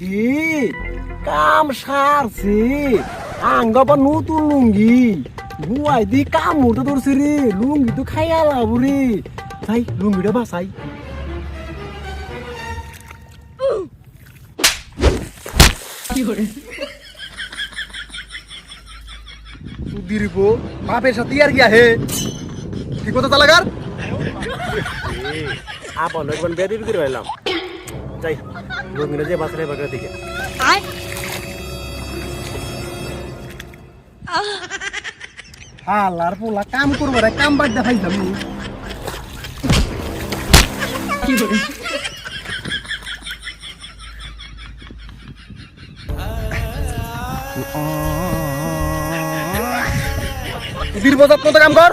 কি কাম সারছে আঙ্গবা নতুন লুঙ্গি বুয়াই দি কাম মতো ধরছে রে লুঙ্গি তো খাইয়া লাভ রে তাই লুঙ্গিটা বাসাই সুদিরব বাপের সাথে আর গিয়া হে ঠিক কথা তালাগার আপন একবার বেদি বিক্রি হইলাম যাই লুঙ্গিটা যে বাসারে বাগড়া দিকে হালার পোলা কাম করবো রে কাম বাদ দেখাইতাম কি করে সুদির বাজার কত কাম কর